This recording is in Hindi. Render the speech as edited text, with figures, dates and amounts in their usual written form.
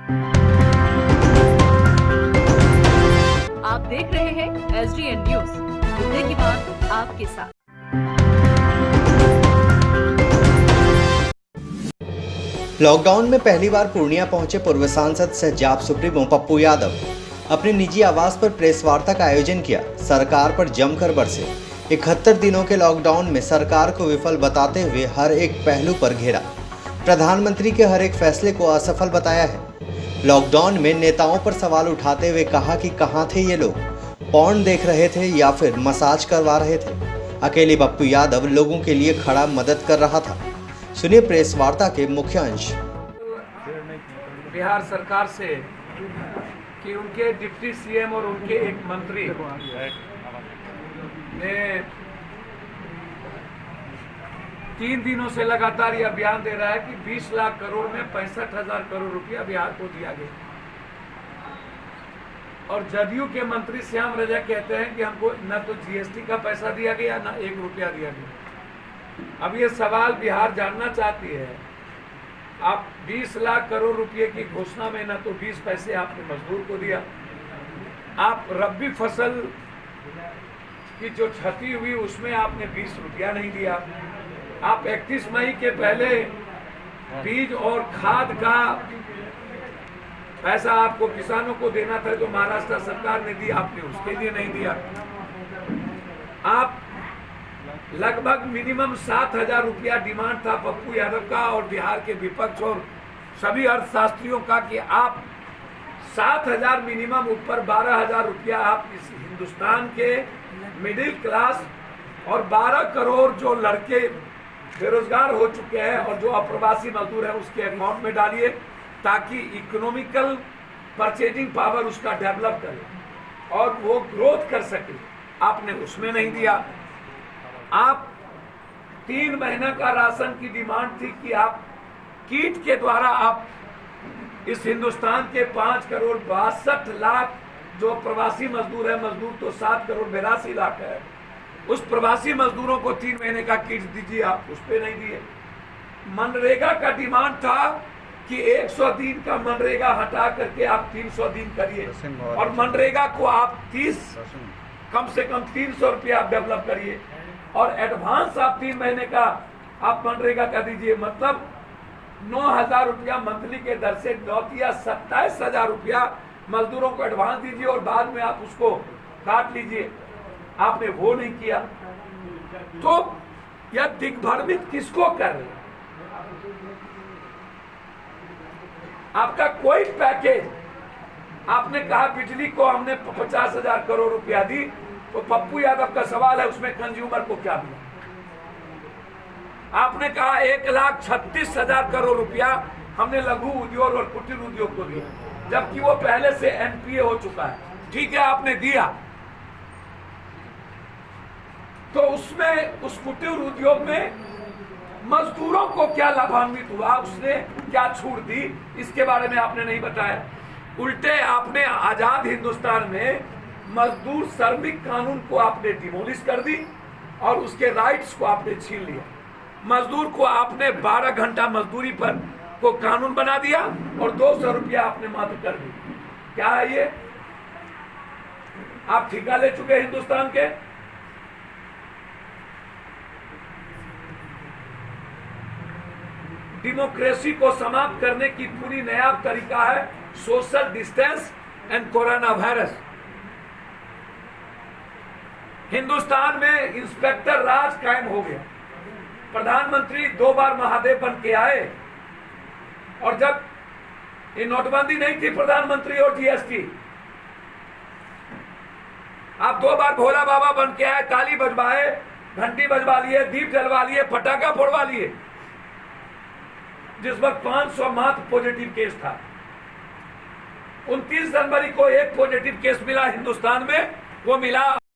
आप देख रहे हैं SDN न्यूज, मुद्दे की बात आपके साथ। लॉकडाउन में पहली बार पूर्णिया पहुंचे पूर्व सांसद सह सुप्रीमो पप्पू यादव अपने निजी आवास पर प्रेस वार्ता का आयोजन किया। सरकार पर जमकर बरसे। 71 दिनों के लॉकडाउन में सरकार को विफल बताते हुए हर एक पहलू पर घेरा। प्रधानमंत्री के हर एक फैसले को असफल बताया है। लॉकडाउन में नेताओं पर सवाल उठाते हुए कहा कि कहां थे ये लोग, पॉर्न देख रहे थे या फिर मसाज करवा रहे थे। अकेले पप्पू यादव लोगों के लिए खड़ा मदद कर रहा था। सुनिए प्रेस वार्ता के मुख्य अंश। बिहार सरकार से कि उनके डिप्टी सीएम और उनके एक मंत्री ने 3 दिनों से लगातार यह बयान दे रहा है कि 20 लाख करोड़ में 65,000 करोड़ रुपया बिहार को दिया गया। और जदयू के मंत्री श्याम रजक कहते हैं कि हमको न तो जीएसटी का पैसा दिया गया, न 1 रुपया दिया गया। अब ये सवाल बिहार जानना चाहती है, आप 20 लाख करोड़ रुपए की घोषणा में न तो 20 पैसे आपने मजदूर को दिया, आप रबी फसल की जो क्षति हुई उसमें आपने 20 रुपया नहीं दिया, आप 31 मई के पहले बीज और खाद का पैसा आपको किसानों को देना था जो महाराष्ट्र सरकार ने दी, आपने उसके लिए नहीं दिया। आप लगभग मिनिमम 7,000 रुपया डिमांड था पप्पू यादव का और बिहार के विपक्ष और सभी अर्थशास्त्रियों का कि आप 7,000 मिनिमम, ऊपर 12,000 रुपया आप इस हिंदुस्तान के मिडिल क्लास और 12 करोड़ जो लड़के बेरोजगार हो चुके हैं और जो अप्रवासी मजदूर हैं उसके अकाउंट में डालिए, ताकि इकोनॉमिकल परचेजिंग पावर उसका डेवलप करे और वो ग्रोथ कर सके। आपने उसमें नहीं दिया। आप 3 महीना का राशन की डिमांड थी कि आप कीट के द्वारा आप इस हिंदुस्तान के 5 करोड़ 62 लाख जो प्रवासी मजदूर है, मजदूर तो 7 करोड़ 82 लाख है, उस प्रवासी मजदूरों को 3 महीने का किट दीजिए, आप उस पर नहीं दिए। मनरेगा का डिमांड था कि 100 दिन का मनरेगा हटा करके आप 300 दिन करिए और मनरेगा को आप 30 कम से कम 300 रुपया आप डेवलप करिए और एडवांस आप 3 महीने का आप मनरेगा का दीजिए। मतलब 9,000 रुपया मंथली के दर से 27,000 रुपया मजदूरों को एडवांस दीजिए और बाद में आप उसको काट लीजिए। आपने वो नहीं किया। तो यह दिग्भ्रमित किसको कर रहे हैं? आपका कोई पैकेज, आपने कहा बिजली को हमने 50,000 करोड़ रुपया दी, तो पप्पू यादव का सवाल है उसमें कंज्यूमर को क्या मिला? आपने कहा 1,36,000 करोड़ रुपया हमने लघु उद्योग और कुटीर उद्योग को दिया, जबकि वो पहले से एनपीए हो चुका है। ठीक है, आपने दिया, तो उसमें उस कुटीर उद्योग में मजदूरों को क्या लाभान्वित हुआ, उसने क्या छूट दी, इसके बारे में आपने नहीं बताया। उल्टे आपने आजाद हिंदुस्तान में मजदूर श्रमिक कानून को आपने डिमोलिश कर दी और उसके राइट्स को आपने छीन लिया। मजदूर को आपने 12 घंटा मजदूरी पर को कानून बना दिया और 200 रुपया आपने मात्र कर दी। क्या है ये? आप ठेका ले चुके हिंदुस्तान के। डेमोक्रेसी को समाप्त करने की पूरी नया तरीका है social distance and corona virus. Hindustan में इंस्पेक्टर राज कायम हो गया। प्रधानमंत्री 2 बार महादेव बन के आए और जब ये नोटबंदी नहीं थी प्रधानमंत्री और जीएसटी, आप 2 बार भोला बाबा बन के आए, ताली बजवाए, घंटी बजवा लिए, दीप जलवा लिए, पटाखा फोड़वा लिए। जिस वक्त 500 मात्र पॉजिटिव केस था, 29 जनवरी को एक पॉजिटिव केस मिला हिंदुस्तान में, वो मिला